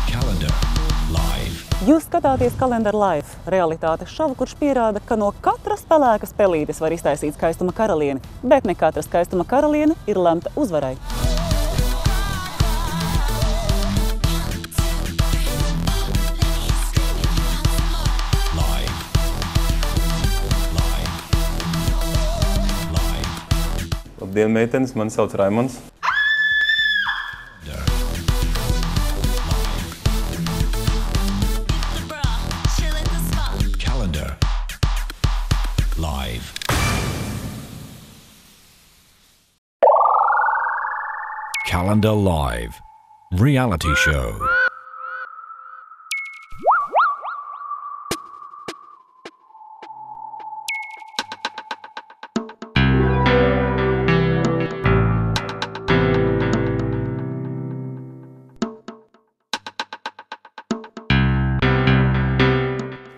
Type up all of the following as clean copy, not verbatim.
Calendar Live. Jūs skatāties Calendar Live, realitātes šovu, kurš pierāda, ka no katras pelēkas pelītes var iztaisīt skaistuma karalieni, bet ne katra skaistuma karaliene ir lemta uzvarai. Labdien, meitenes, mani sauc Raimonds. Calendar Live. Calendar Live. Reality show.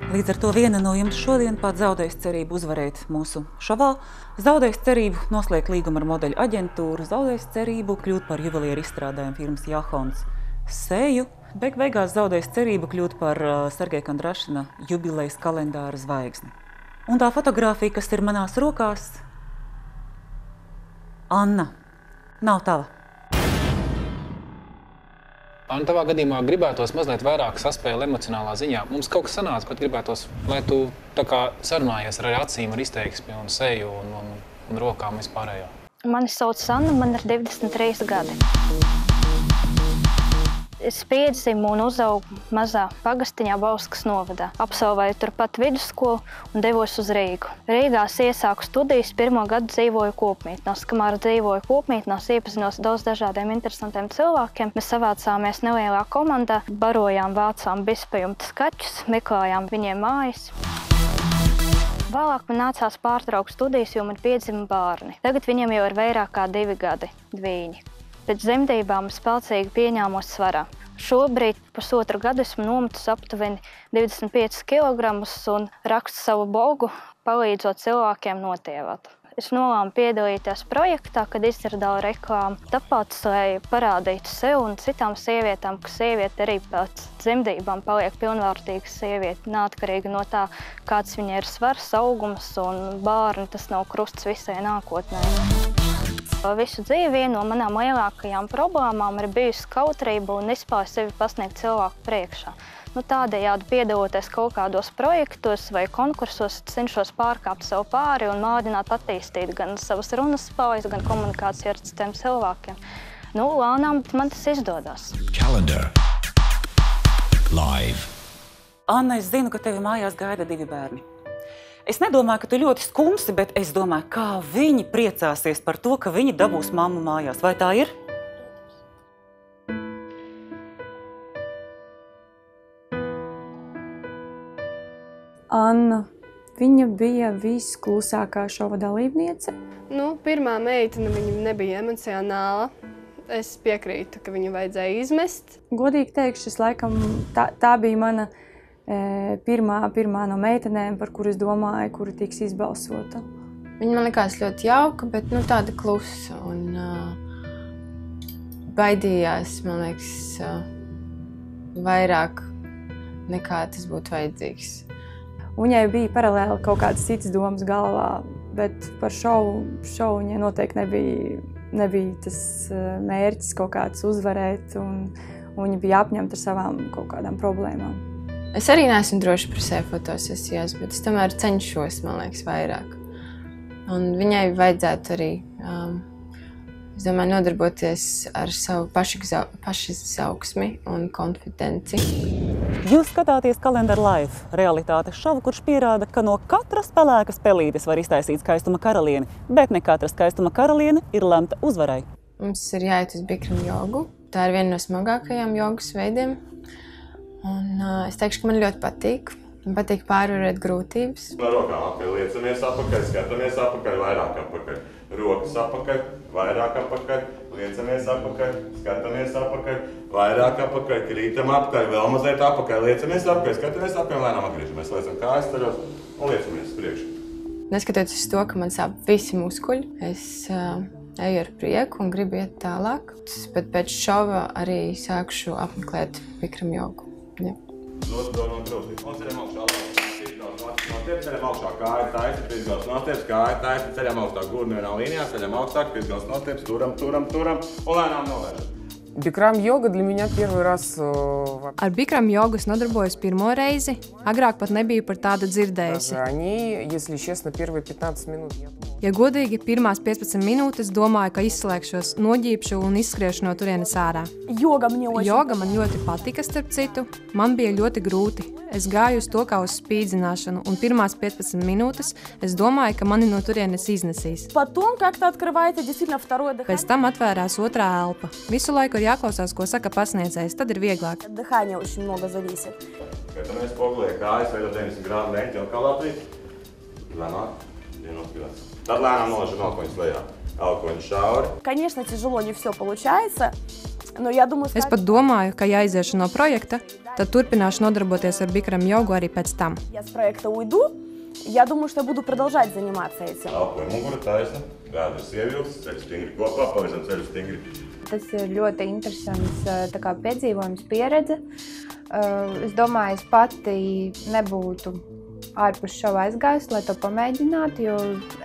Līdz ar to viena no jums šodien pat zaudējis cerību uzvarēt mūsu šovā, zaudējis cerību noslēgt līgumu ar modeļu aģentūru, zaudējis cerību kļūt par juvelieru izstrādājumu firmas Jahons seju, beigās zaudējis cerību kļūt par Sergeja Kondrašina jubilejas kalendāra zvaigzni. Un tā fotogrāfija, kas ir manās rokās, Anna, nav tava. Anna, tavā gadījumā gribētos mazliet vairāk saspēle emocionālā ziņā. Mums kaut kas sanāca, bet gribētos, lai tu tā kā sarunājies ar acīm, ar izteiksmi un seju un rokām vispārējā. Mani sauc Anna, man ir 23 gadi. Es piedzimu un uzaugu mazā pagastiņā Bauskas novadā. Absolvēju turpat vidusskolu un devos uz Rīgu. Rīgā iesāku studijas, pirmo gadu dzīvoju kopmītnās. Kamēr dzīvoju kopmītnās, iepazinos daudz dažādiem interesantiem cilvēkiem. Mēs savācāmies nelielā komandā, barojām, vācām bezpajumta skaķus, meklējām viņiem mājas. Vēlāk man nācās pārtraukt studijas, jo man piedzima bērni. Tagad viņiem jau ir vairāk kā 2 gadi, dvīņi. Pēc dzemdībām es spēcīgi pieņēmos svarā. Šobrīd pusotru gadu esmu nometus aptuveni 25 kg un rakstu savu blogu, palīdzot cilvēkiem notievāt. Es nolēmu piedalīties projektā, kad izstrādāju reklāmu, tāpēc, lai parādītu sev un citām sievietām, ka sieviete arī pēc dzemdībām paliek pilnvērtīga sieviete, neatkarīgi no tā, kāds viņai ir svars, augums un bērni, tas nav krusts visai nākotnē. Visu dzīvi viena no manām lielākajām problēmām ir bijusi kautrība un nespēja sevi pasniegt cilvēku priekšā. Tādējādi piedaloties kaut kādos projektos vai konkursos, cenšos pārkāpt sev pāri un mēģināt attīstīt gan savas runas spējas, gan komunikāciju ar citiem cilvēkiem. Lēnām, bet man tas izdodas. Calendar Live. Anna, es zinu, ka tevi mājās gaida 2 bērni. Es nedomāju, ka tu ļoti skumsi, bet es domāju, kā viņi priecāsies par to, ka viņi dabūs mammu mājās. Vai tā ir? Anna, viņa bija visklusākā šova dalībniece. Pirmā meitene viņa nebija emocionāla. Es piekrītu, ka viņu vajadzēja izmest. Godīgi teikšu, laikam tā bija mana pirmā no meitenēm, par kuru es domāju, kura tiks izbalsota. Viņa man likās ļoti jauka, bet tāda klusa un baidījās, man liekas, vairāk nekā tas būtu vajadzīgs. Viņai bija paralēli kaut kādas citas domas galvā, bet par šovu viņai noteikti nebija tas mērķis kaut kāds uzvarēt, un viņa bija apņemta ar savām kaut kādām problēmām. Es arī neesmu droši par sevi fotosesijās, bet es tomēr cenšos, man liekas, vairāk. Un viņai vajadzētu arī, es domāju, nodarboties ar savu pašizaugsmi un konfidenci. Jūs skatāties Calendar Live, realitātes šovu, kurš pierāda, ka no katras pelēkas pelītes var iztaisīt skaistuma karalieni, bet ne katra skaistuma karaliene ir lemta uzvarai. Mums ir jāiet uz Bikram jogu. Tā ir viena no smagākajām jogas veidiem. Un es teikšu, ka man ļoti patīk. Man patīk pārvarēt grūtības. No rokām apakaļ, liecamies apakaļ, skatāmies apakaļ, vairāk apakaļ. Rokas apakaļ, vairāk apakaļ, liecamies apakaļ, skatāmies apakaļ, vairāk apakaļ, krītam apakaļ, vēl mazliet apakaļ, liecamies apakaļ, skatāmies apakaļ, lēnām atgriežamies, liecam kājas taļos un liecamies priekšu. Neskatoties uz to, ka man sāp visi muskuļi, es eju ar prieku un gribu iet tālāk. Bet pēc šova arī sākšu apmeklēt Bikram jogu. Ja. Ceļam augšā, kāja taisa, piesgals nostieps, kāja taisa, ceļam augstāk, gurni vienā līnijā, ceļam augstāk, piesgals nostieps, turam un lēnām novēršam. Bikram-joga для меня первый раз. Ar Bikram-jogu es nodarbojos pirmo reizi, agrāk pat nebiju par tādu dzirdējusi. Они, если честно, первые 15 минут. Ja godīgi, pirmās 15 minūtes domāju, ka izslēgšos, noģīpšu un izskriešu no turienes ārā. Joga man ļoti patika, starp citu. Man bija ļoti grūti. Es gāju uz to kā uz spīdzināšanu, un pirmās 15 minūtes es domāju, ka mani no turienes iznesīs. Pēc tam atvērās otrā elpa. Visu laiku ir jāklausās, ko saka pasniedzējs, tad ir vieglāk. Skatāmies pogulē, kājas veido 90 grādu leņķi un kalātrī. Lēnāk, nospīlēs. Tad lēnām nolažam elkoņus lejā. Elkoņi šauri. Конечно, тяжело, не все получается. Es pat domāju, ka ja aiziešu no projekta, tad turpināšu nodarboties ar Bikram-jogu arī pēc tam. Elkoņi mugura taisna, vēders ievilks, ceļu stingri kopā, pavisam ceļu stingri. Tas ir ļoti interesants piedzīvojums, pieredze. Es domāju, es pati nebūtu ārpus šova aizgājusi, lai to pamēģinātu, jo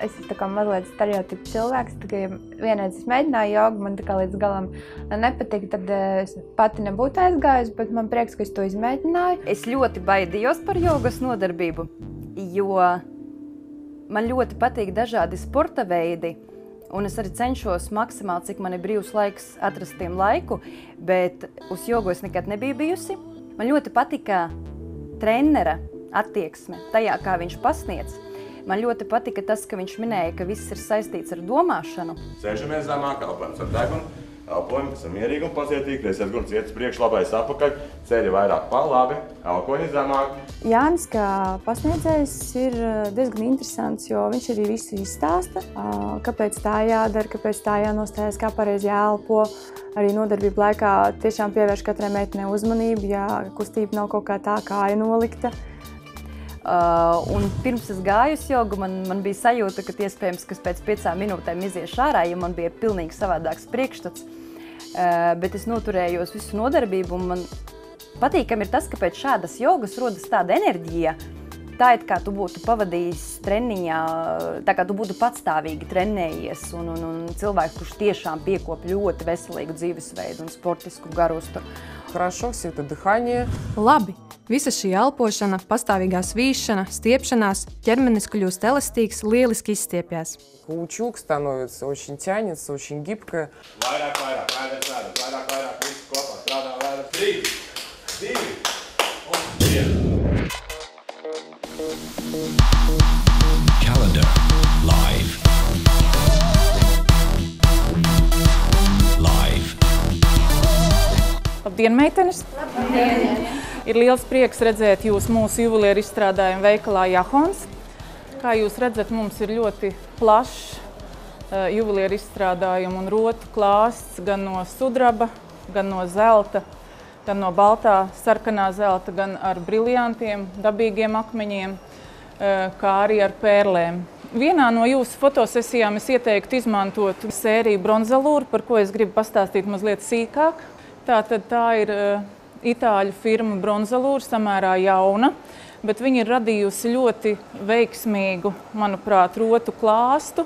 es mazliet stereotipu cilvēks. Ja vienreiz es mēģināju jogu, man līdz galam nepatika, tad es pati nebūtu aizgājusi, bet man prieks, ka es to izmēģināju. Es ļoti baidījos par jogas nodarbību, jo man ļoti patīk dažādi sporta veidi, un es arī cenšos maksimāli, cik man ir brīvs laiks, atrast tiem laiku, bet uz jogu es nekad nebiju bijusi. Man ļoti patika trenera attieksme tajā, kā viņš pasniedz. Man ļoti patika tas, ka viņš minēja, ka viss ir saistīts ar domāšanu. Sēžamies zemāk, elpojam ar degunu, elpojam, esam mierīgi un pacietīgi, kreisais gurns iet uz priekšu, labais apakaļ, ceļi vairāk pa labi, elkoņi zemāk. Jānis, kā pasniedzējs, ir diezgan interesants, jo viņš arī visu izstāsta, kāpēc tā jādara, kāpēc tā jānostājas, kā pareizi jāelpo. Arī nodarbību laikā tiešām pievērš katrai meitenei uzmanību, ja kustība nav kaut kā tā kāja nolikta. Un pirms es gāju uz jogu, man bija sajūta, ka iespējams, ka pēc 5 minūtēm iziešu ārā, jo man bija pilnīgi savādāks priekšstats. Bet es noturējos visu nodarbību, un man patīkami ir tas, ka pēc šādas jogas rodas tāda enerģija. Tā ir kā tu būtu pavadījis treniņā, tā kā tu būtu patstāvīgi trenējies un cilvēku, kurš tiešām piekop ļoti veselīgu dzīvesveidu un sportisku garustu. Хорошо, все это дыхание. Labi. Visa šī elpošana, pastāvīgā svīšana, stiepšanās, ķermenis kļūst elastīgs, lieliski izstiepjas. Каучук становится, очень тянется, очень гибкое. Vairāk, visu kopā, strādā vairāk. 3, 2 un 1. Calendar live. Labdien, meitenes! Labdien! Ir liels prieks redzēt jūs mūsu juvelieru izstrādājumu veikalā Jahons. Kā jūs redzat, mums ir ļoti plašs juvelieru izstrādājumu un rotu klāsts gan no sudraba, gan no zelta, gan no baltā, sarkanā zelta, gan ar briljantiem, dabīgiem akmeņiem, kā arī ar pērlēm. Vienā no jūsu fotosesijām es ieteiktu izmantot sēriju Bronzalūra, par ko es gribu pastāstīt mazliet sīkāk. Tātad tā ir itāļu firma Bronzalūra, samērā jauna, bet viņi ir radījusi ļoti veiksmīgu, manuprāt, rotu klāstu.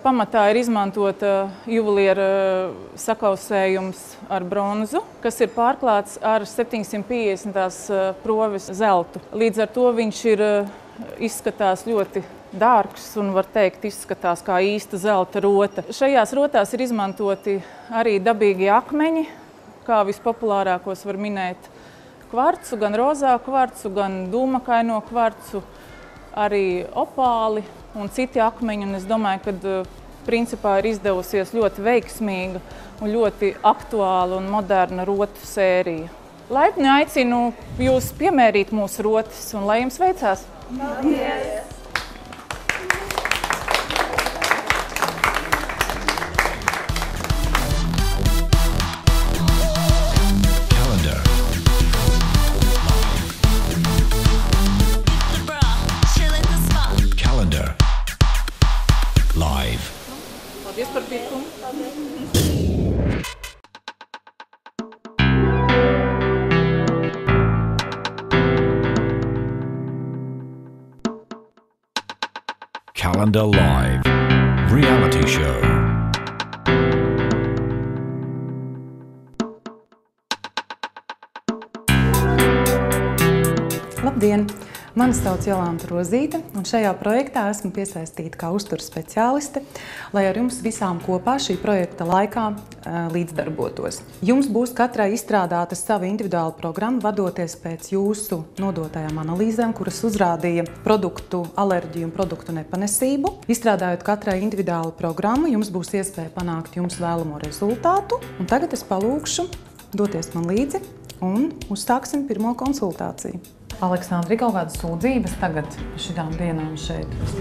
Pamatā ir izmantota juveliera sakausējums ar bronzu, kas ir pārklāts ar 750. Proves zeltu. Līdz ar to viņš ir izskatās ļoti dārgs un, var teikt, izskatās kā īsta zelta rota. Šajās rotās ir izmantoti arī dabīgi akmeņi, kā vispopulārākos var minēt kvarcu, gan rozā kvarcu, gan dūmakaino kvarcu, arī opāli un citi akmeņi. Un es domāju, ka principā ir izdevusies ļoti veiksmīga un ļoti aktuāla un moderna rotu sērija. Laipni aicinu jūs piemērīt mūsu rotas un lai jums veicās! Paldies! Calendar live. Paldies par pirkumu! Calendar Live reality show. Labdien! Mani sauc Jolanta Rozīte, un šajā projektā esmu piesaistīta kā uzturs speciāliste, lai ar jums visām kopā šī projekta laikā līdzdarbotos. Jums būs katrai izstrādāta sava individuāla programma, vadoties pēc jūsu nodotajām analīzēm, kuras uzrādīja produktu alerģiju un produktu nepanesību. Izstrādājot katrai individuālu programmu, jums būs iespēja panākt jums vēlamo rezultātu. Un tagad es palūkšu doties man līdzi un uzsāksim pirmo konsultāciju. Aleksandra, ir kaut kādas sūdzības tagad šitām dienām šeit? Mēs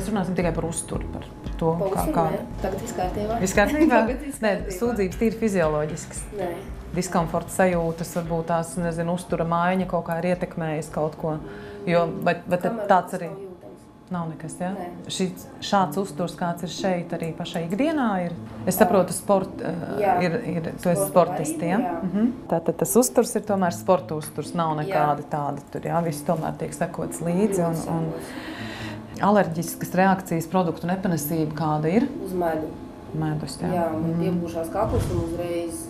runāsim tikai par uzturu, par to, kā... Tagad viss kārtībā. Viss kārtībā? Nē, sūdzības tīri fizioloģiskas. Nē. Diskomforta sajūtas, varbūt tās, nezinu, uztura maiņa kaut kā ir ietekmējis kaut ko. Jo, bet tāds arī... Nav nekas, jā? Ja? Šāds uzturs, kāds ir šeit, arī pašai ikdienā ir? Es saprotu, tu esi sportisti, ja? Tātad tas uzturs ir tomēr sporta uzturs, nav nekāda tāda tur, jā? Viss tomēr tiek sekots līdzi un alerģiskas reakcijas produktu nepanesība kāda ir? Uz medu. Medus, jā. Jā, man piepūšās kakls un uzreiz...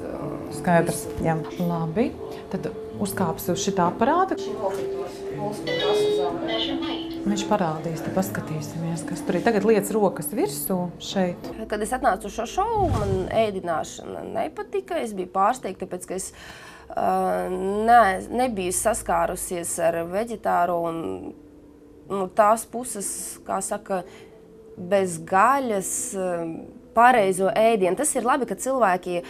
Skaidrs, jā. Labi. Tad uzkāpsi uz šitā aparāta. Viņš parādīs, tad paskatīsimies, kas tur ir. Tagad liec rokas virsū šeit. Kad es atnācu uz šo šovu, man ēdināšana nepatika. Es biju pārsteigta, tāpēc, ka es nebiju saskārusies ar veģetāru un tās puses, kā saka, bez gaļas, pareizo ēdienu. Tas ir labi, ka cilvēki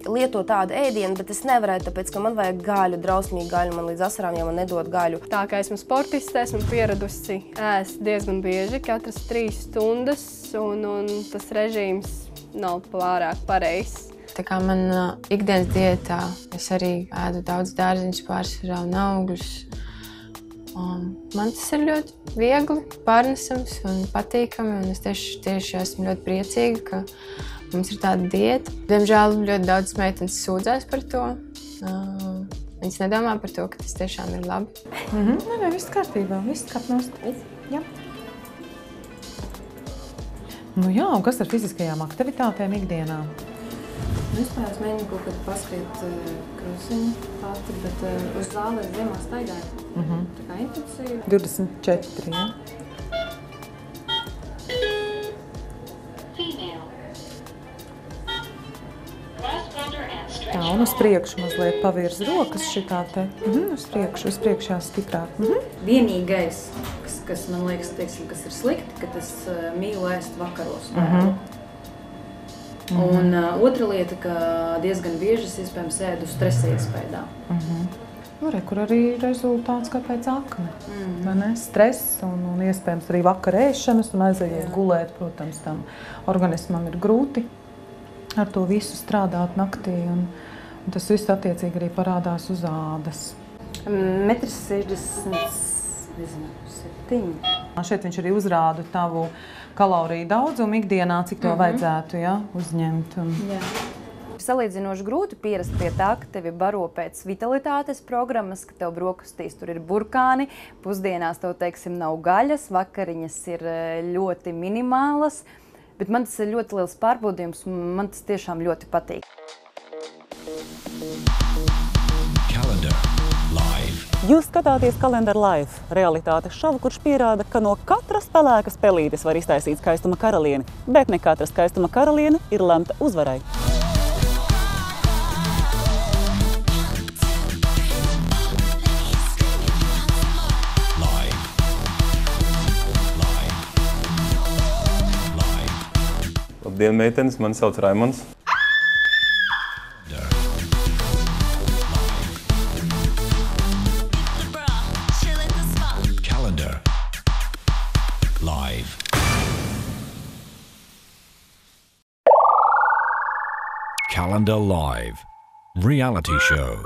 lieto tādu ēdienu, bet es nevarēju, tāpēc, ka man vajag gaļu, drausmīgu gaļu, man līdz asarām jau man nedod gaļu. Tā kā esmu sportiste, esmu pieradusi ēst diezgan bieži, katras 3 stundas, un tas režīms nav pārāk pareizs. Tā kā man ikdienas diētā es arī ēdu daudz dārziņus, pārsvarā un augļus. Man tas ir ļoti viegli, pārnesams un patīkami, un es tieši esmu ļoti priecīga, ka mums ir tāda diēta. Diemžēl ļoti daudz meitenes sūdzēs par to. Viņas nedomā par to, ka tas tiešām ir labi. Nē, viss kārtībā, viss kāpnost. Jā. Nu jā, un kas ar fiziskajām aktivitātēm ikdienā? Vispār es mēģinu kaut kad paskriet krusiņu pati, bet uz zālē ziemā staigāju. Tā kā intensīvi. 24, jā? Tā, un uz priekšu mazliet pavirz rokas šitā te. Uz priekšu jās stiprāk. Vienīgais, kas man liekas, teiksim, kas ir slikti, ka es mīlu ēst vakaros. Un otra lieta, ka diezgan bieži es iespējams ēdu stresa iespējā. Kur arī rezultāts kā pēc akne. Vai ne? Stress un iespējams arī vakar ēšanas un aizējot gulēt, protams, tam organismam ir grūti ar to visu strādāt naktī. Un tas viss attiecīgi arī parādās uz ādas. 1,67 m. Šeit viņš arī uzrāda tavu kaloriju daudzumu ikdienā, cik tev vajadzētu uzņemt. Salīdzinoši grūti pierast pie tā, ka tevi baro pēc vitalitātes programmas, ka tev brokastīs tur ir burkāni, pusdienās tev, teiksim, nav gaļas, vakariņas ir ļoti minimālas, bet man tas ir ļoti liels pārbaudījums un man tas tiešām ļoti patīk. Calendar Live. Jūs skatāties Calendar Live, realitātes šovu, kurš pierāda, ka no katras pelēkas pelītes var iztaisīt skaistuma karalieni, bet ne katra skaistuma karaliene ir lemta uzvarai. Labdien, meitenes, mani sauc Raimonds. Calendar Live. Calendar Live reality show.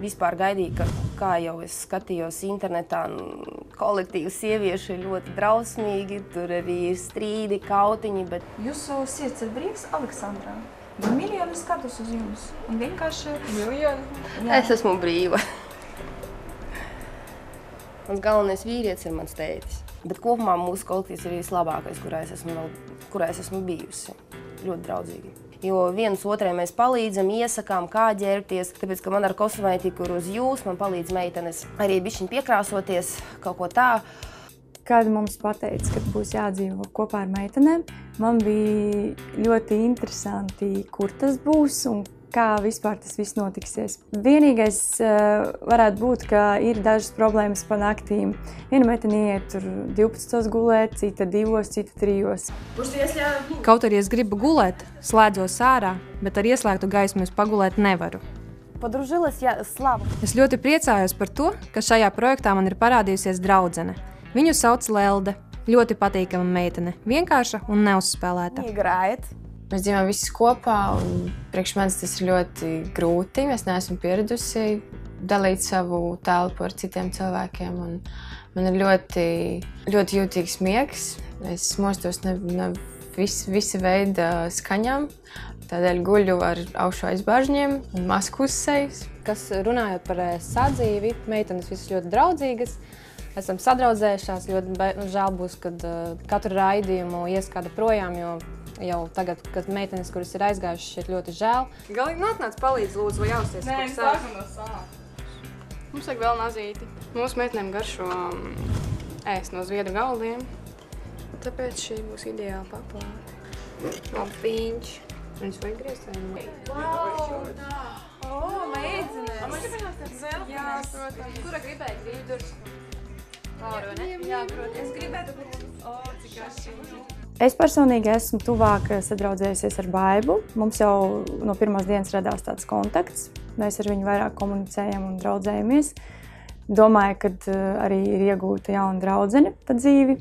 Vispār gaidīju, kā jau es skatījos internetā, kolektīvs sieviešu ir ļoti drausmīgi, tur arī ir strīdi, kautiņi, bet... Jūsu sirds ir brīvs, Aleksandrā? Miljoni skatus uz jums, un vienkārši... Miljoni? Es esmu brīva. Mans galvenais vīrietis ir mans tētis. Bet kopumā mūsu kolektīvs ir vislabākais, kurā es esmu bijusi. Ļoti draudzīgi. Jo viens otrai mēs palīdzam, iesakām, kā ģērbties, tāpēc, ka man ar kosmētiku ir uz jūs, man palīdz meitenes arī bišķiņ piekrāsoties, kaut ko tā. Kad mums pateica, ka būs jādzīvo kopā ar meitenēm, man bija ļoti interesanti, kur tas būs un kā vispār tas viss notiksies. Vienīgais varētu būt, ka ir dažas problēmas pa naktīm. Viena meitene iet tur 12 gulēt, cita 2, cita 3. Kaut arī es gribu gulēt, slēdzos ārā, bet ar ieslēgtu gaismu es pagulēt nevaru. Es ļoti priecājos par to, ka šajā projektā man ir parādījusies draudzene. Viņu sauc Lelde. Ļoti patīkama meitene, vienkārša un neuzspēlēta. Mēs dzīvojam visi kopā, un priekš manis tas ir ļoti grūti. Es neesmu pieradusi dalīt savu telpu ar citiem cilvēkiem. Man ir ļoti jūtīgs miegs. Es mostos no visa veida skaņām. Tādēļ guļu ar augšu aizbāžņiem un masku uz sejas. Kas runājot par sadzīvi, meitenes visas ļoti draudzīgas. Esam sadraudzējušās, ļoti žēl būs, kad katru raidījumu ies kāda projām, jo jau tagad, kad meitenes, kuras ir aizgājušas, šeit ļoti žēl. Galīgi atnāc palīdz, lūdzu, vai jāuzties? Nē, sākam no sākuma. Mums vajag vēl nazīti. Mūsu meitenēm garšo ēst no zviedru galdiem, tāpēc šī būs ideāli paplāte. Lapiņš. Viņš vajag griezt vai ne? Wow, tā! O, meidzinēs! Man gribējās tāds zeltnes. Jā, protams. Kura gribēja grīdurs? Laura, vai ne? Jā, protams. Es gribētu grīdurs. O, cik garšīgi. Es personīgi esmu tuvāk sadraudzējusies ar Baibu. Mums jau no pirmās dienas radās tāds kontakts. Mēs ar viņu vairāk komunicējam un draudzējamies. Domāju, ka arī ir iegūta jauna draudzene pa dzīvi.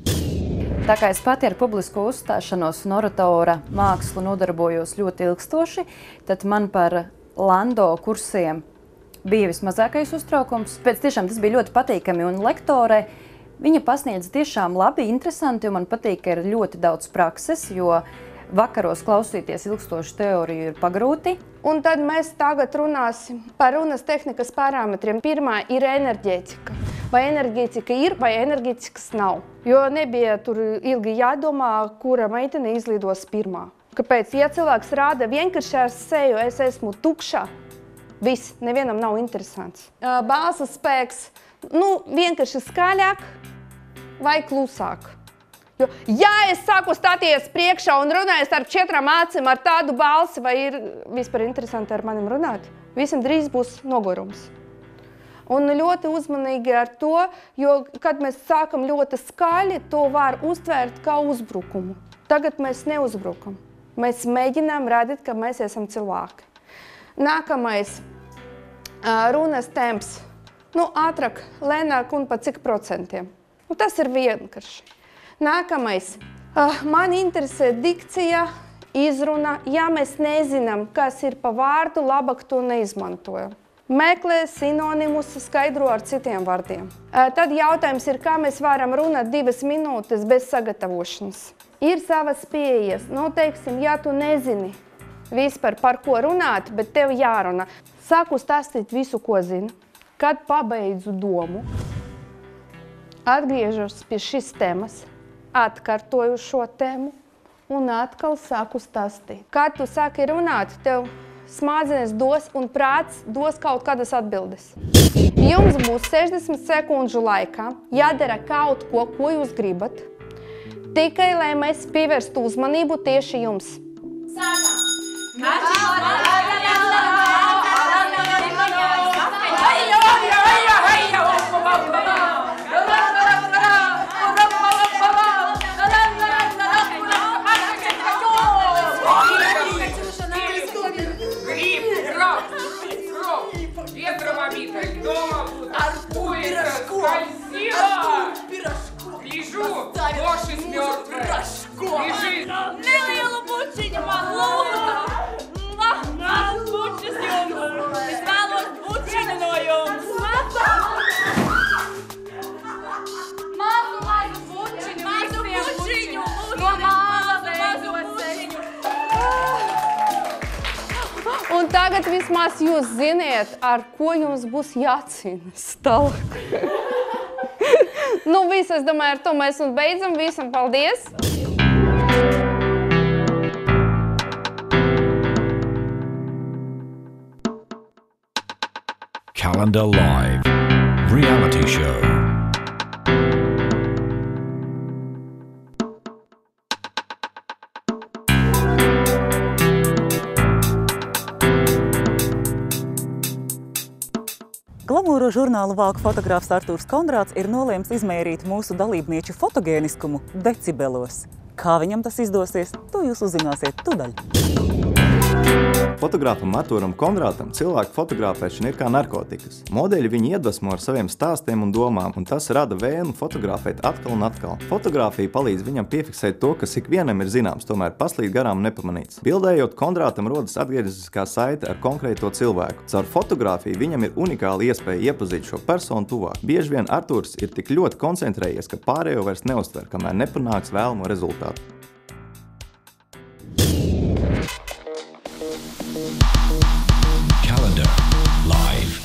Tā kā es pati ar publisko uzstāšanos un oratora mākslu nodarbojos ļoti ilgstoši, tad man par Lando kursiem bija vismazākais uztraukums. Pēc tiešām tas bija ļoti patīkami un lektore. Viņa pasniedz tiešām labi, interesanti, un man patīk, ka ir ļoti daudz prakses, jo vakaros klausīties ilgstošu teoriju ir pagrūti. Un tad mēs tagad runāsim par runas tehnikas parametriem. Pirmā ir enerģētika. Vai enerģētika ir, vai enerģētikas nav. Jo nebija tur ilgi jādomā, kura meitene izlidos pirmā. Kāpēc? Ja cilvēks rāda vienkārši ar seju, es esmu tukša, viss, nevienam nav interesants. Balsas spēks, vienkārši skaļāk vai klusāk. Jo, ja es sāku stāties priekšā un runāju ar 4 acīm ar tādu balsi, vai ir vispār interesanti ar manim runāt, visam drīz būs nogurums. Un ļoti uzmanīgi ar to, jo, kad mēs sākam ļoti skaļi, to var uztvērt kā uzbrukumu. Tagad mēs neuzbrukam. Mēs mēģinām rādīt, ka mēs esam cilvēki. Nākamais runas temps. Ātrāk, lēnāk un pa cik procentiem. Tas ir vienkārši. Nākamais. Man interesē dikcija, izruna. Ja mēs nezinām, kas ir pa vārdu, labāk to neizmantojam. Meklē sinonimus, skaidro ar citiem vārdiem. Tad jautājums ir, kā mēs varam runāt 2 minūtes bez sagatavošanas. Ir savas pieejas. Teiksim, ja tu nezini vispār par ko runāt, bet tev jārunā. Sāku stāstīt visu, ko zinu. Kad pabeidzu domu, atgriežos pie šīs tēmas, atkārtoju šo tēmu un atkal sāku stāstīt. Kad tu sāki runāt, tev smadzenes dos un prāts dos kaut kādas atbildes. Jums būs 60 sekundžu laikā jādara kaut ko, ko jūs gribat, tikai lai mēs pievērstu uzmanību tieši jums. Nelielu bučiņu man lūdzu! Mans bučis jums! Es vēlos bučiņu no jums! vismaz jūs ziniet, ar ko jums būs jācīnas tālāk. Nu, viss, es domāju, ar to mēs un beidzam. Visam paldies! Calendar Live Reality Show. Glamūro žurnālu vāku fotogrāfs Artūrs Kondrāts ir nolēms izmērīt mūsu dalībnieču fotogēniskumu decibelos. Kā viņam tas izdosies, to jūs uzzināsiet tūdaļ. Fotogrāfam Artūram Kondrātam cilvēku fotografēšana ir kā narkotikas. Modeļi viņu iedvesmo ar saviem stāstiem un domām, un tas rada vēlmi fotografēt atkal un atkal. Fotogrāfija palīdz viņam piefiksēt to, kas ikvienam ir zināms, tomēr paslīd garām nepamanīts. Bildējot, Kondrātam rodas atgrieziskā saite ar konkrēto cilvēku. Caur fotogrāfiju viņam ir unikāla iespēja iepazīt šo personu tuvāk. Bieži vien Artūrs ir tik ļoti koncentrējies, ka pārējo vairs neuztver, kamēr nepanāks vēlamo rezultātu. Calendar Live.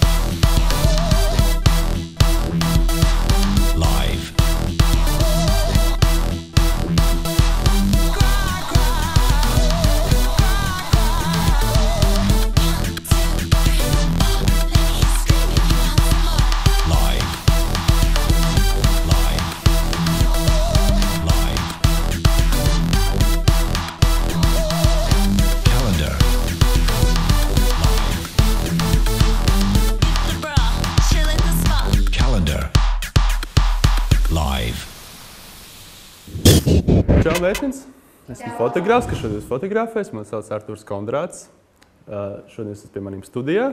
Live. Čau, meitenes! Esmu fotogrāfs, kas šodien fotografēs. Man sauc Artūrs Kondrāts. Šodien esmu pie maniem studijā,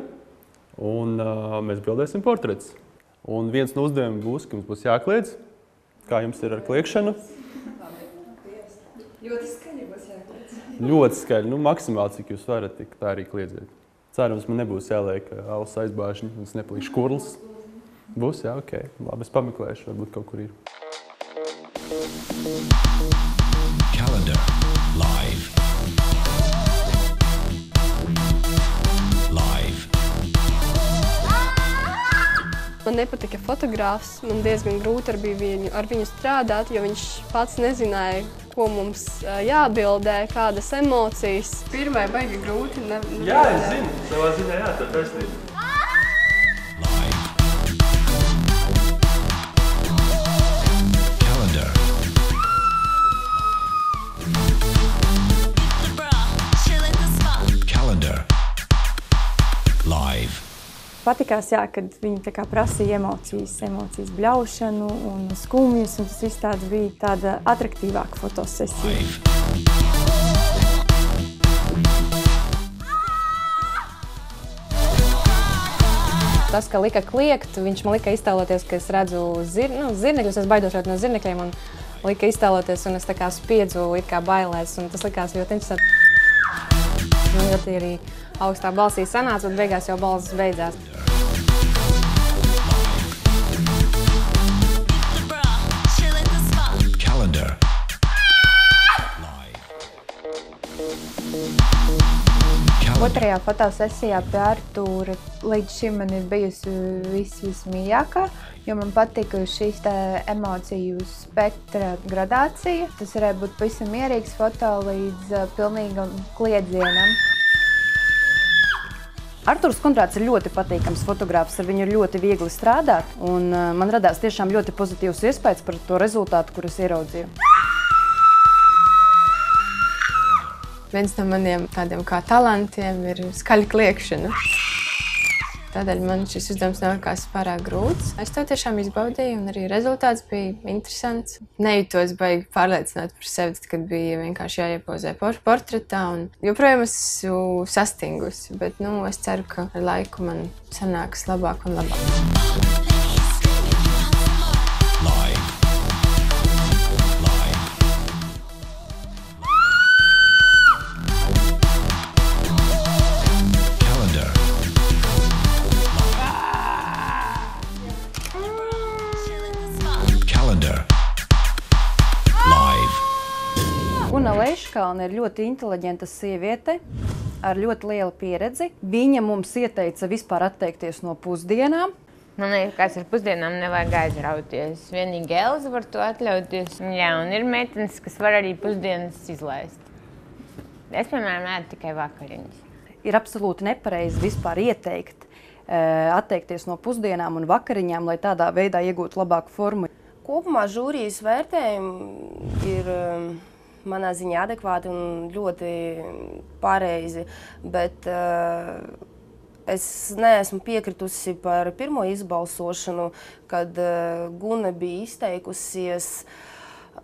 un mēs bildēsim portretus. Un viens no uzdevumiem būs, ka mums būs jākliedz. Kā jums ir ar kliekšanu? Ļoti skaļi būs jākliedz. Ļoti skaļi. Nu, maksimāli, cik jūs varat, tik tā arī kliedziet. Cerams, man nebūs jāliek auss aizbāžņi, un es nepalīšu kurls. Būs, jā, ok. Labi, es pameklēšu, varbūt kaut kur ir. Calendar Live. Live. Man nepatika fotogrāfs, man diezgan grūti bija ar viņu strādāt, jo viņš pats nezināja, ko mums jābildē, kādas emocijas. Pirmai baigi grūti. Jā, es zinu, savā ziņā jā, tā taisnība. Live. Patikās, jā, kad viņi tā kā prasīja emocijas bļaušanu un skumjus, un tas viss tāds bija tāda atraktīvāka fotosesija. Tas, ka lika kliegt, viņš man lika iztēloties, ka es redzu zirnekļus, es baidos no zirnekļiem, un lika iztēloties, un es tā kā spiedzu it kā bailēs, un tas likās ļoti interesanti. Ļoti arī augstā balsī sanāca, bet beigās jau balss beidzās. Calendar. Otrajā fotosesijā pie Artūra līdz šim man ir bijusi vismīļākā, jo man patika šīs emociju spektra gradācija. Tas varēja būt pavisam mierīgs foto līdz pilnīgam kliedzienam. Artūrs Kondrāts ir ļoti patīkams fotogrāfs, ar viņu ir ļoti viegli strādāt, un man radās tiešām ļoti pozitīvs iespējas par to rezultātu, kur es ieraudzīju. Viens no maniem tādiem kā talantiem ir skaļa kliekšana. Tādēļ man šis uzdevums nelikās pārāk grūts. Es to tiešām izbaudīju, un arī rezultāts bija interesants. Nejūtos baigi pārliecināt par sevi, kad bija vienkārši jāiepozē portretā. Joprojām esmu sastingusi, bet es ceru, ka ar laiku man sanāks labāk un labāk. Live. Guna Leiškalne ir ļoti inteliģenta sieviete. ar ļoti lielu pieredzi. Viņa mums ieteica vispār atteikties no pusdienām. Man liekas, ar pusdienām nevajag aizrauties. Vienīgi Elza var to atļauties. Jā, un ir meitenes, kas var arī pusdienas izlaist. Es, piemēram, ēdu tikai vakariņas. Ir absolūti nepareizi vispār ieteikt atteikties no pusdienām un vakariņām, lai tādā veidā iegūtu labāku formu. Kopumā žūrijas vērtējumi ir manā ziņā adekvāti un ļoti pareizi, bet es neesmu piekritusi par pirmo izbalsošanu, kad Gune bija izteikusies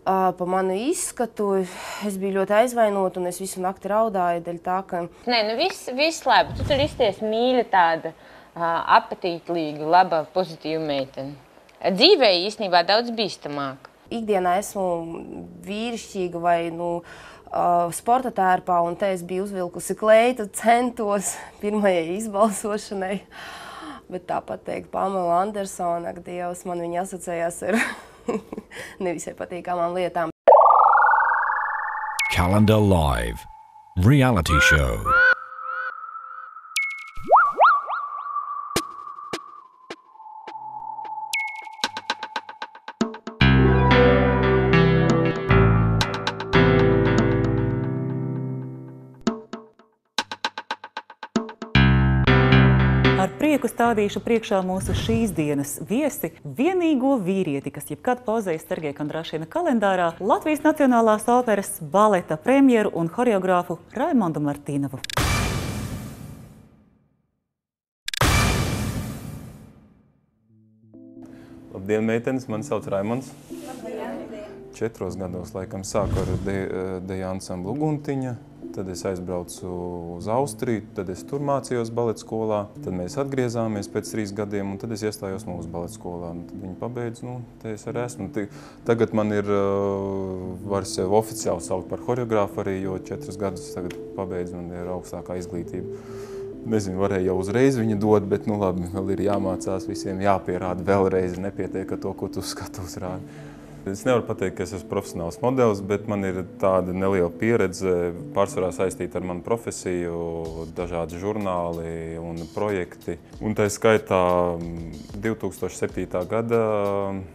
pa manu izskatu. Es biju ļoti aizvainota un es visu nakti raudāju dēļ tā, ka... Nē, nu viss labi. Tu tur izties mīļa tāda apetītlīga, laba, pozitīva meitene. Dzīvē īstenībā daudz bīstamāk. Ikdienā esmu vīrišķīga vai sporta tērpā, un te es biju uzvilkusi kleitu, centos pirmajai izbalsošanai. Bet tāpat teikt Pamela Andersona, ak Dievs, man viņa asociējās ar nevisai patīkamām lietām. Calendar Live Reality Show. Ar prieku stādīšu priekšā mūsu šīs dienas viesi, vienīgo vīrieti, kas jebkad pozējas Sergeja Kondrašina kalendārā, Latvijas Nacionālās operas baleta premjeru un horeogrāfu Raimondu Martīnovu. Labdien, meitenes! Mani sauc Raimonds. 4 gados laikam sāku ar deju ansamblu Guntiņa. Tad es aizbraucu uz Austriju, tad es tur mācījos baleta skolā. Tad mēs atgriezāmies pēc 3 gadiem, un tad es iestājos mūsu baleta skolā. Tad viņi pabeidz, te es arī esmu. Tagad man ir, var sev oficiāli saukt par horeogrāfu arī, jo 4 gadus tagad pabeidz, man ir augstākā izglītība. Nezinu, varēja jau uzreiz viņu dot, bet labi, vēl ir jāmācās, visiem jāpierāda vēlreiz, nepietiek ar to, ko tu skatos rādi. Es nevaru pateikt, ka es esmu profesionāls modelis, bet man ir tāda neliela pieredze, pārsvarā saistīta ar manu profesiju, dažādi žurnāli un projekti. Un tā skaitā 2007. gada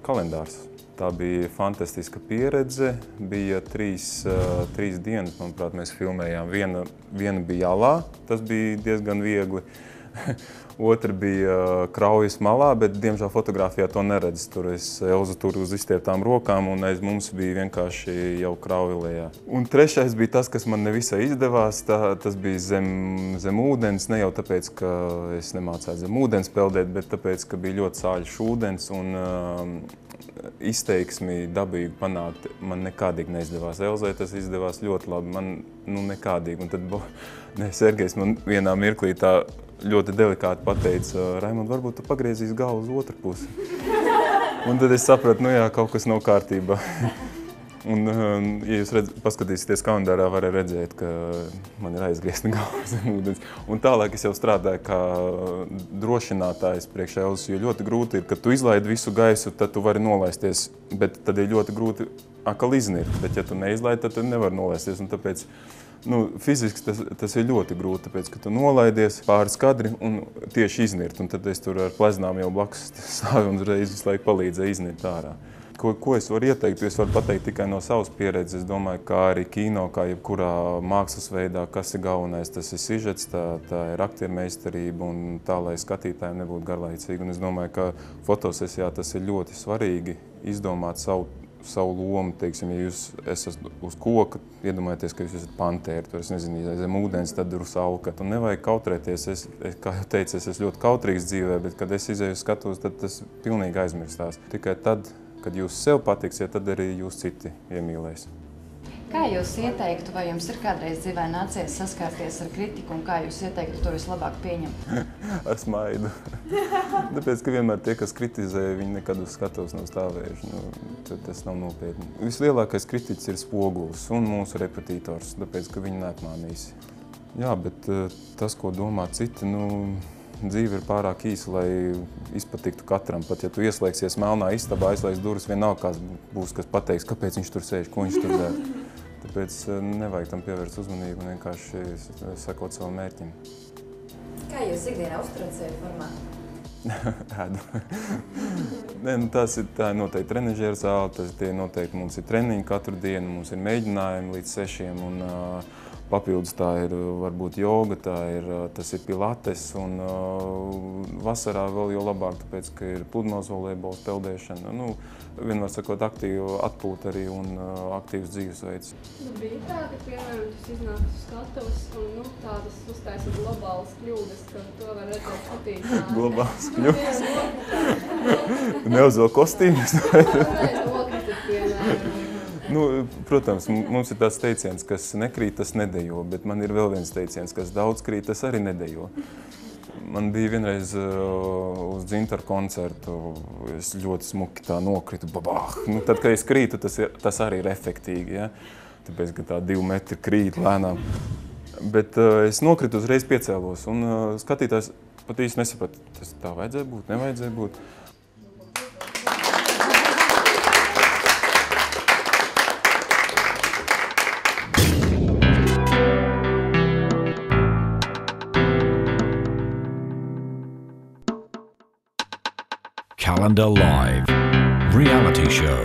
kalendārs. Tā bija fantastiska pieredze, bija 3 dienas, manuprāt, mēs filmējām. Viena bija Alā, tas bija diezgan viegli. Otra bija Kraujas malā, bet, diemžēl, fotografijā to neredz. Tur Elza tur uz izstieptām rokām, un aiz mums bija vienkārši jau Kraujlējā. Un trešais bija tas, kas man nevisai izdevās. Tas bija zem ūdens, ne jau tāpēc, ka es nemācētu zem ūdens peldēt, bet tāpēc, ka bija ļoti sāļš ūdens, un izteiksmi dabīgi panākt man nekādīgi neizdevās. Elzai tas izdevās ļoti labi, man nekādīgi. Un tad Sergejs man vienā mirklī tā ļoti delikāti pateica, Raimond, varbūt tu pagriezīs galvu uz otru pusi. Un tad es sapratu, jā, kaut kas nav kārtībā. Un, ja jūs paskatīsieties kalendārā, var redzēt, ka man ir aizgriezta galva zem ūdens. Un tālāk es jau strādāju kā drošinātājs priekš Elzas, jo ļoti grūti ir, kad tu izlaidi visu gaisu, tad tu vari nolaisties, bet tad ir ļoti grūti atkal iznirt. Bet ja tu neizlaidi, tad nevar nolaisties. Un tāpēc fiziski tas ir ļoti grūti, tāpēc, ka tu nolaidies pāris kadri un tieši iznirt. Un tad es tur ar pleznām jau blakus stāvu un uzreiz visu laiku palīdzēju iznirt ārā. Ko es varu ieteikt? Es varu pateikt tikai no savas pieredzes. Es domāju, kā arī kino, kā jebkurā mākslas veidā, kas ir galvenais, tas ir sižets, tā ir aktiermeistarība un tā, lai skatītājiem nebūtu garlaicīgi. Un es domāju, ka fotosesijā tas ir ļoti svarīgi izdomāt savu lomu, teiksim, ja jūs esat uz koka, iedomājieties, ka jūs esat pantēri, tur es nezinu, ja zem ūdens, tad ir salka. Un nevajag kautrēties, kā jau teicu, es esmu ļoti kautrīgs dzīvē, bet kad es izēju skatos, tad tas pilnīgi aizmirstās. Tikai tad, kad jūs sev patiksiet, tad arī jūs citi iemīlēs. Kā jūs ieteiktu, vai jums ir kādreiz dzīvē nācies saskārties ar kritiku, un kā jūs ieteiktu to vislabāk pieņemt? Ar smaidu. Tāpēc, ka vienmēr tie, kas kritizē, viņi nekad uz skatuves nav stāvējuši. Tad tas nav nopietni. Vislielākais kritiķis ir spogulis un mūsu repetītors, tāpēc, ka viņi neapmānīs. Jā, bet tas, ko domā citi, dzīve ir pārāk īsa, lai izpatiktu katram. Pat ja tu ieslēgsies melnā istabā, aizslēgs durvis, vienalga kāds būs, kas pateiks, kāpēc viņš tur sēž, ko viņš tur dara. Tāpēc nevajag tam pievērst uzmanību un vienkārši sekot savam mērķim. Kā jūs ikdienā uzturat sevi formā? Ēdu. Tā ir noteikti trenažera zāle, tie noteikti mums ir treniņi katru dienu, mums ir mēģinājumi līdz 6 un papildus tā ir varbūt joga, tas ir pilates un vasarā vēl jau labāk, tāpēc, ka ir pludmales volejbols, peldēšana. Vienmēr sakot, aktīvu atpūta arī un aktīvs dzīvesveids. Bija tā, ka, piemēram, tas iznāk uz skatuves un tādas uztaisa globālas kļūdas, ka to var redzēt skatītājā. Globālas kļūdas? Neuzvēl kostīmus? Protams, mums ir tāds teiciens, kas nekrīt, tas nedejo, bet man ir vēl viens teiciens, kas daudz krīt, tas arī nedejo. Man bija vienreiz uz Dzintaru koncertu, es ļoti smuki tā nokritu, babāh. Tad, kad es krītu, tas arī ir efektīgi, ja? Tāpēc, ka tā 2 metri krīt lēnām. Bet es nokritu uzreiz piecēlos, un skatītājs pat īsti nesaprata, tas tā vajadzēja būt, nevajadzēja būt. Calendar Live Reality Show.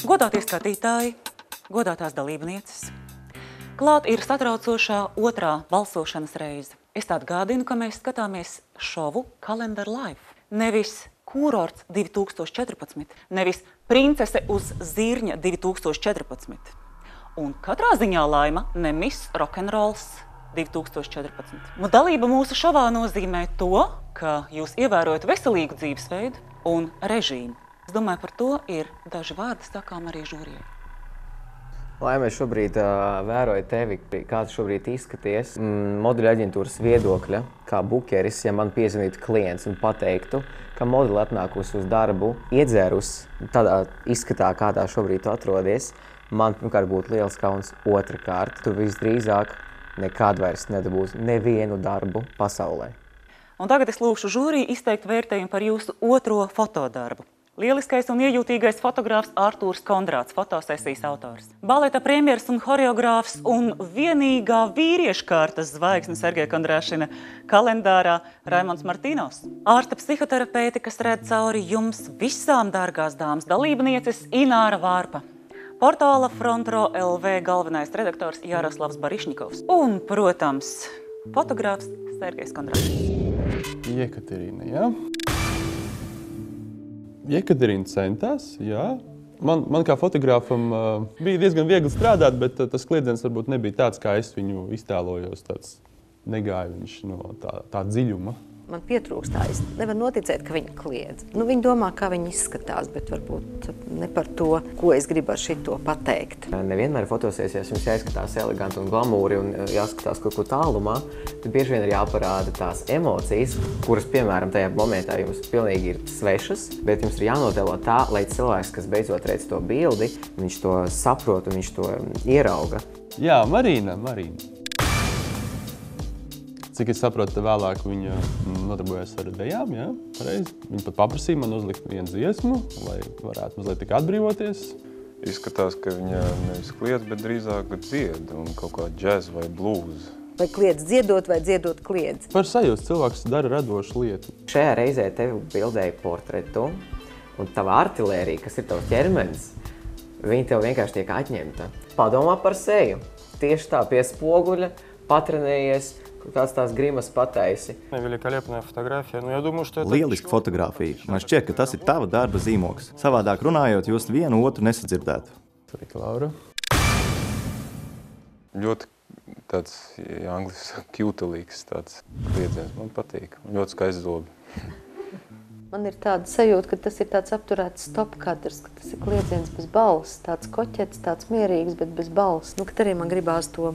Godātie skatītāji, godātās dalībnieces, klāt ir satraucošā otrā balsošanas reize. Es atgādinu, ka mēs skatāmies šovu Calendar Live. Nevis Kurorts 2014, nevis Princese uz zirņa 2014. Un katrā ziņā laima ne Miss Rock'n'Rolls 2014. Dalība mūsu šovā nozīmē to, ka jūs ievērojat veselīgu dzīvesveidu un režīmu. Es domāju, par to ir daži vārdi sakām arī žūrijai. Laime, šobrīd vēroju tevi, kā tu šobrīd izskaties. Modeļu aģentūras viedokļa, kā bukeris, ja man piezvanītu klients un pateiktu, ka modeli atnākusi uz darbu, iedzērusi tādā izskatā, kādā šobrīd tu atrodies, man pirmkārt būtu liels kauns. Otrakārt, tu visdrīzāk nekad vairs nedabūsi nevienu darbu pasaulē. Un tagad es lūkšu žūriju izteikt vērtējumu par jūsu otro fotodarbu. Lieliskais un iejūtīgais fotogrāfs Artūrs Kondrāts, fotosesijas autors. Baleta premjeras un horeogrāfs un vienīgā vīriešu kārtas zvaigzne Sergeja Kondrāšina kalendārā Raimonds Martīnovs. Ārsta psihoterapeite, kas redz cauri jums visām, dārgās dāmas, dalībnieces Ināra Vārpa. Portāla Frontro LV galvenais redaktors Jaroslavs Barišņikovs. Un, protams, fotogrāfs Sergejs Kondrāšins. Jekaterīna, jā? Jekaterīna centās, jā. Man kā fotogrāfam bija diezgan viegli strādāt, bet tas kliedziens varbūt nebija tāds, kā es viņu iztēlojos. Tāds negāja viņš no tā dziļuma. Man pietrūkst tā, es nevaru noticēt, ka viņi kliedz. Viņi domā, kā viņi izskatās, bet varbūt ne par to, ko es gribu ar šito pateikt. Nevienmēr fotosesijās jums jāizskatās eleganti un glamūri un jāskatās kaut ko tālumā. Tad bieži vien ir jāparāda tās emocijas, kuras, piemēram, tajā momentā jums pilnīgi ir svešas, bet jums ir jānotēlo tā, lai cilvēks, kas beidzot redz to bildi, viņš to saprot un viņš to ierauga. Jā, Marīna. Cik es saprotu, vēlāk viņa nodarbojas ar dejām, jā, pareizi. Viņa pat paprasīja man uzlikt vienu dziesmu, lai varētu mazliet tik atbrīvoties. Izskatās, ka viņa nevis kliedz, bet drīzāk dzied un kaut kā džez vai blūz. Vai kliedz dziedot, vai dziedot kliedz? Par sajūstu cilvēks dara radošu lietu. Šajā reizē tevi bildēja portretu, un tava artilērija, kas ir tavs ķermenis, viņa tev vienkārši tiek atņemta. Padomā par seju. Tieši tā, pie spoguļa, patrenējies, kāds tās grimas pataisi. Lieliska fotografija. Man šķiet, ka tas ir tava darba zīmogs. Savādāk runājot, jūs vienu otru nesadzirdētu. Sveika, Laura. Ļoti tāds, angļuiski saka, kjutelīgs tāds kliedziens. Man patīk. Ļoti skaisti zobi. Man ir tāda sajūta, ka tas ir tāds apturēts stopkadrs, ka tas ir kliedziens bez balss, tāds koķets, tāds mierīgs, bet bez balss. Kad arī man gribās to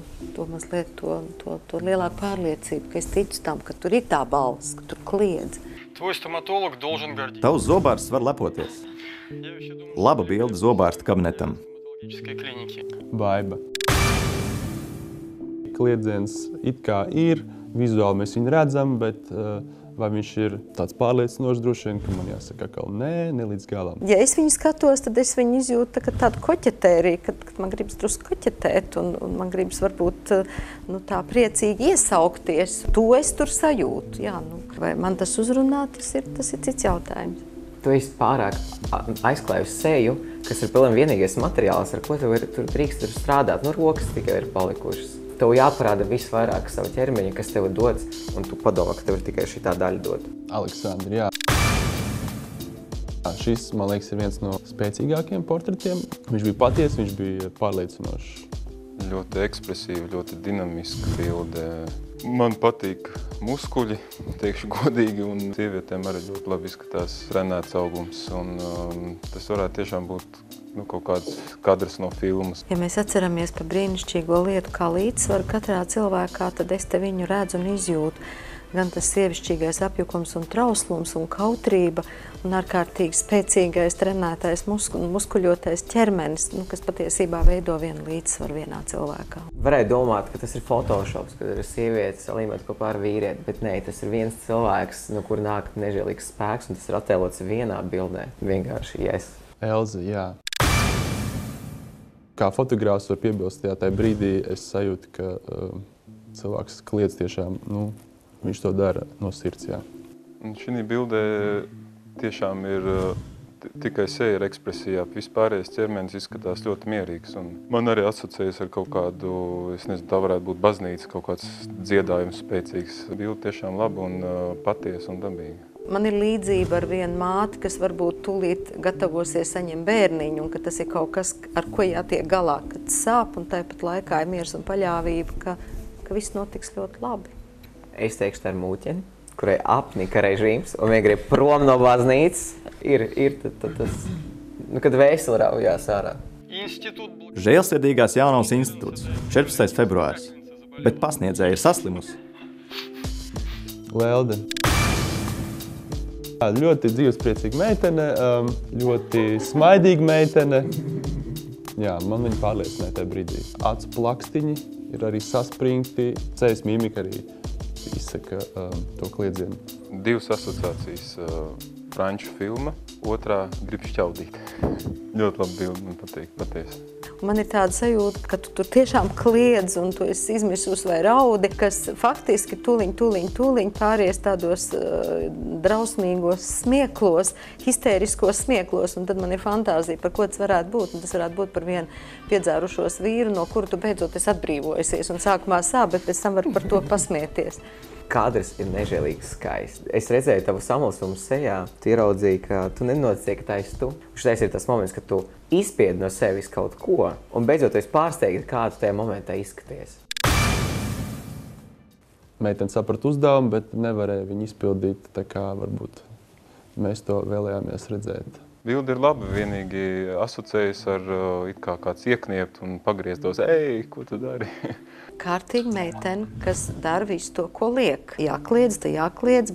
mazliet, to lielāku pārliecību, ka es ticu tam, ka tur ir tā balss, ka tur kliedz. Tavs zobārsts var lepoties. Laba bilde zobārsta kabinetam. Baiba. Kliedziens it kā ir, vizuāli mēs viņu redzam, bet vai viņš ir tāds pārliecinošs droši vien, ka man jāsaka atkal ne līdz galam. Ja es viņu skatos, tad es viņu izjūtu tādu koķetēriju, kad man gribas drusku koķetēt un man gribas varbūt tā priecīgi iesaukties. To es tur sajūtu, jā. Vai man tas uzrunā, tas ir cits jautājums. Tu esi pārāk aizklājusi seju, kas ir pilnīgi vienīgais materiāls, ar ko tu tur drīkst strādāt. Rokas tikai ir palikušas. Tev jāparāda visvairāk savu ķermeņa, kas tev dots, un tu padomā, ka tev ir tikai šitā daļa dot. Aleksandri, jā. Šis, man liekas, ir viens no spēcīgākiem portretiem. Viņš bija patiess, viņš bija pārliecinošs. Ļoti ekspresīva, ļoti dinamiska bilde. Man patīk muskuļi, teikšu godīgi, un sievietēm arī ļoti labi izskatās trenēts augums. Un tas varētu tiešām būt kaut kāds kadrs no filmas. Ja mēs atceramies par brīnišķīgo lietu kā līdzsvaru katrā cilvēkā, tad es te viņu redzu un izjūtu. Gan tas sievišķīgais apjukums un trauslums un kautrība un ārkārtīgi spēcīgais trenētais muskuļotais ķermenis, kas patiesībā veido vienu līdzsvaru vienā cilvēkā. Varēja domāt, ka tas ir photoshops, kad ir sievietes salīmēt kopā ar vīrieti, bet nē, tas ir viens cilvēks, no kur nāk nežēlīgs spēks, un tas ir attēlots vienā bildē. Vienkārši yes. Elze, jā. Kā fotogrāfs var piebilst, tajā brīdī es sajūtu, ka cilvēks kliedz tiešām, viņš to dara no sirds, jā. Un šī bildē tiešām ir tikai seja ir ekspresijā. Vispārējais ķermenis izskatās ļoti mierīgs. Un man arī asociējas ar kaut kādu, es nezinu, tā varētu būt baznīca, kaut kāds dziedājums spēcīgs. Bilde tiešām laba un patiesa un dabīga. Man ir līdzība ar vienu māti, kas varbūt tūlīt gatavosies saņemt bērniņu, un ka tas ir kaut kas, ar ko jātiek galā, kad sāp, un tāpat laikā ir miers un paļāvība, ka viss notiks ļoti labi. Es teikšu, tā ir mūķeni, kurai apnika režīms un viņa grib prom no baznīcas. Ir tas, kad vēseli raujās ārā. Žēlsirdīgās jaunavas institūts, 14. februāris, bet pasniedzēja ir saslimusi. Lelde. Ļoti dzīvespriecīga meitene, ļoti smaidīga meitene. Jā, man viņa pārliecināja tajā brīdī. Acu plakstiņi ir arī saspringti, sejas mimika arī izsaka to kliedzienu. Divas asociācijas. Franču filma, otrā grib šķaudīt. Ļoti labi bildi, man patīk, patiesi. Man ir tāda sajūta, ka tu tur tiešām kliedz un tu esi izmisusi vai raudi, kas faktiski tūliņ pāries tādos drausmīgos smieklos, histēriskos smieklos, un tad man ir fantāzija, par ko tas varētu būt. Un tas varētu būt par vienu piedzērušos vīru, no kuru tu beidzot esi atbrīvojusies un sākumā sāp, bet pēc tam var par to pasmieties. Kadrs ir nežēlīgi skaists. Es redzēju tavu samulsumu sejā, tu ieraudzīji, ka tu nenocīji, ka tā esi tu. Šitais ir tas moments, kad tu izspiedi no sevis kaut ko, un beidzot esi pārsteigts, kā tu tajā momentā izskaties. Meitene saprata uzdevumu, bet nevarēja viņu izpildīt, tā kā varbūt mēs to vēlējāmies redzēt. Bilde ir laba, vienīgi asociējas ar it kā kāds iekniept un pagrieztos, ej, ko tu dari? Kārtīga meitene, kas dara visu to, ko liek. Jākliedz,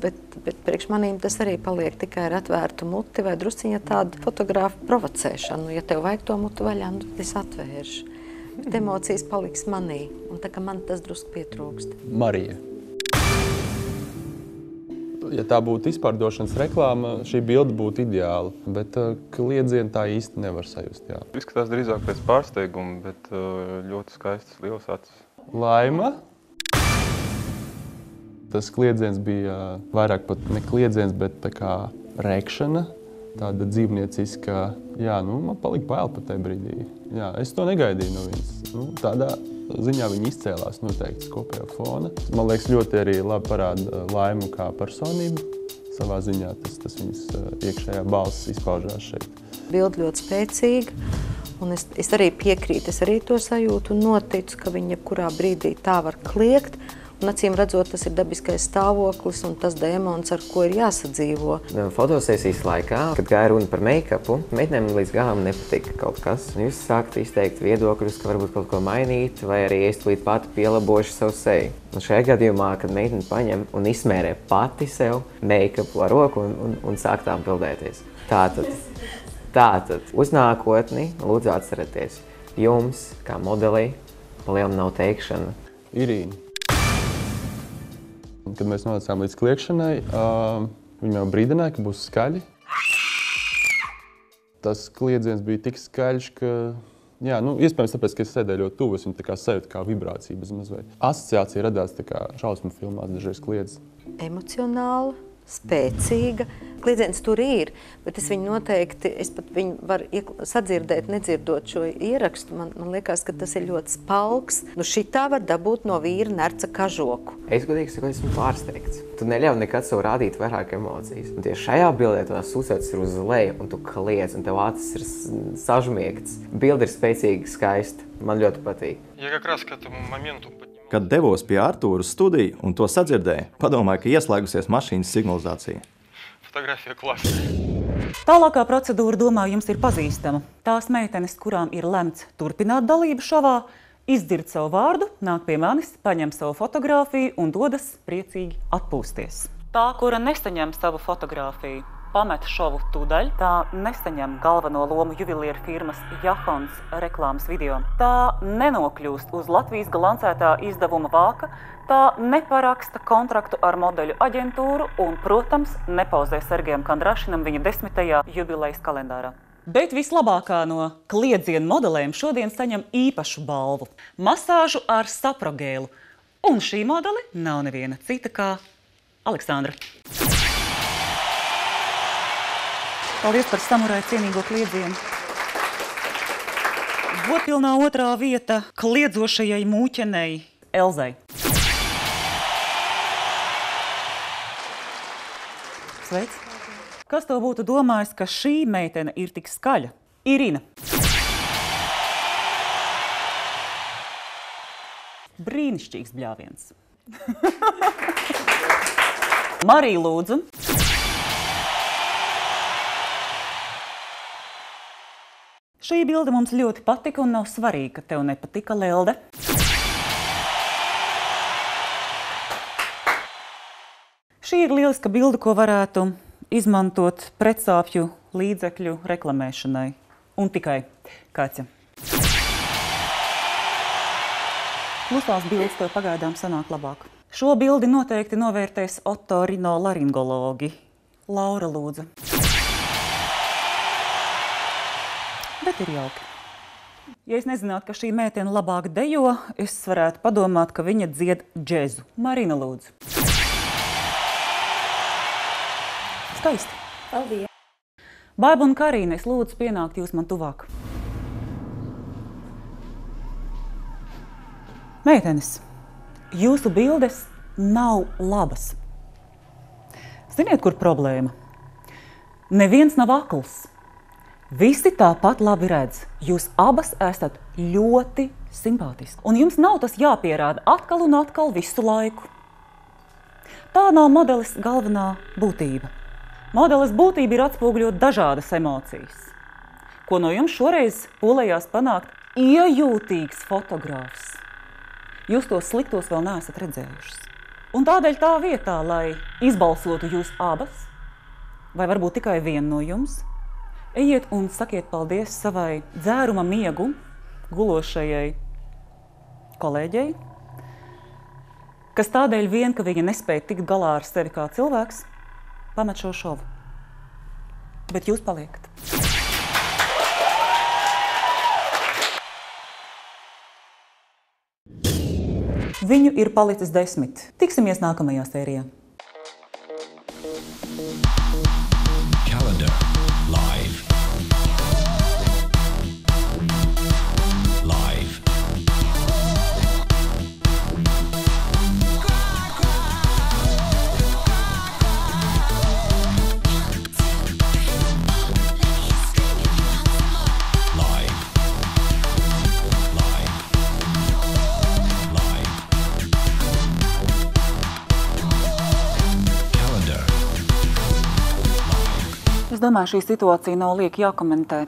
bet priekš manīm tas arī paliek tikai ar atvērtu muti vai drusciņa tādu fotografu provocēšanu. Ja tev vajag to mutu vaļā, tad es atvēršu. Bet emocijas paliks manī, un tā kā man tas drusku pietrūkst. Marija. Ja tā būtu izpārdošanas reklāma, šī bilde būtu ideāla, bet kliedzienu tā īsti nevar sajust, jā. Izskatās drīzāk pēc pārsteiguma, bet ļoti skaistas, liels acis. Laima. Tas kliedziens bija vairāk pat ne kliedziens, bet tā kā rekšana, tāda dzīvnieciska. Jā, man palika bail pat tajā brīdī. Jā, es to negaidīju no viņas. Tādā ziņā viņa izcēlās noteikti kopējā fona. Man liekas, ļoti arī labi parāda Laimu kā personību. Savā ziņā tas viņas iekšējā balss izpaužās šeit. Bilde ļoti spēcīga. Un es arī piekrītu, es arī to sajūtu un noticu, ka viņa jebkurā brīdī tā var kliegt. Un acīm redzot, tas ir dabiskais stāvoklis un tas demons, ar ko ir jāsadzīvo. Fotosesijas laikā, kad gāja runa par make-upu, meitenēm līdz galam nepatika kaut kas. Jūs sākat izteikt viedokļus, ka varbūt kaut ko mainīt, vai arī es līdz pati pielabošu savu seju. Un šajā gadījumā, kad meitene paņem un izmērē pati sev make-upu ar roku un sāk tām bildēties. Tātad, uz nākotni, lūdzu atcerieties, jums, kā modelī, palielam nav teikšana. Irīna. Kad mēs nonācām līdz kliekšanai, viņi jau brīdināja, ka būs skaļi. Tas kliedziens bija tik skaļš, ka, jā, iespējams tāpēc, ka es sēdēju ļoti tuvu, es viņu tā kā sajūtu kā vibrācija bez mazliet. Asociācija radās tā kā šausmu filmās dažreiz kliedz. Emocionāla, spēcīga. Kliedziens tur ir, bet es viņu noteikti, es pat viņu varu sadzirdēt, nedzirdot šo ierakstu. Man liekas, ka tas ir ļoti spalks. Šitā var dabūt no vīra nerca kažoku. Es godīgi sakot, esmu pārsteigts. Tu neļauj nekad sev rādīt vairāk emocijas. Un tieši šajā bildē tās uzsvērts ir uz leju, un tu kliedz, un tev acis ir sažmiegts. Bilde ir spēcīga, skaista. Man ļoti patīk. Kad devos pie Artūra studiju un to sadzirdēju, padomāju, ka ieslēgusies mašīnas signalizācija. Tālākā procedūra, domāju, jums ir pazīstama. Tās meitenes, kurām ir lemts turpināt dalību šovā, izdzird savu vārdu, nāk pie manis, paņem savu fotogrāfiju un dodas priecīgi atpūsties. Tā, kura nesaņem savu fotogrāfiju, pamet šovu tūdaļ, tā nesaņem galveno lomu juvelieru firmas Jahons reklāmas video. Tā nenokļūst uz Latvijas glancētā izdevuma vāka, tā neparaksta kontraktu ar modeļu aģentūru un, protams, nepauzē Sergejam Kondrašinam viņa 10. jubilejas kalendārā. Bet vislabākā no kliedzienu modelēm šodien saņem īpašu balvu – masāžu ar saprogēlu. Un šī modeli nav neviena cita kā Aleksandra. Paldies par samurāju cienīgo kliedzienu. Godpilnā otrā vieta kliedzošajai mūķenei Elzai. Sveic! Kas to būtu domājis, ka šī meitene ir tik skaļa? Irina. Brīnišķīgs bļāviens. Marija, lūdzu. Šī bilde mums ļoti patika un nav svarīgi, ka tev nepatika, Lelde. Šī ir lieliska bilde, ko varētu izmantot pretsāpju līdzekļu reklamēšanai. Un tikai Kāķa. Klusās bildes tev pagaidām sanāk labāk. Šo bildi noteikti novērtēs otorinolaringologi. Laura, lūdzu. Bet ir jauki. Ja es nezinātu, ka šī meitene labāk dejo, es varētu padomāt, ka viņa dzied džezu. Marina, lūdzu. Skaisti. Paldies. Baiba un Karīna, es lūdzu pienākt jūs man tuvāk. Meitenes, jūsu bildes nav labas. Ziniet, kur problēma? Neviens nav akls. Visi tāpat labi redz. Jūs abas esat ļoti simpātiski. Un jums nav tas jāpierāda atkal un atkal visu laiku. Tā nav modeles galvenā būtība. Modeles būtība ir atspoguļot dažādas emocijas. Ko no jums šoreiz polējās panākt iejūtīgs fotogrāfs. Jūs tos sliktos vēl neesat redzējušas. Un tādēļ tā vietā, lai izbalsotu jūs abas, vai varbūt tikai vienu no jums, ejiet un sakiet paldies savai dzēruma miegu gulošajai kolēģei, kas tādēļ vien, ka viņa nespēja tikt galā ar sevi kā cilvēks, pamet šo šovu. Bet jūs paliekat. Viņu ir palicis 10. Tiksimies nākamajā sērijā. Es domāju, šī situācija nav lieki jākomentē.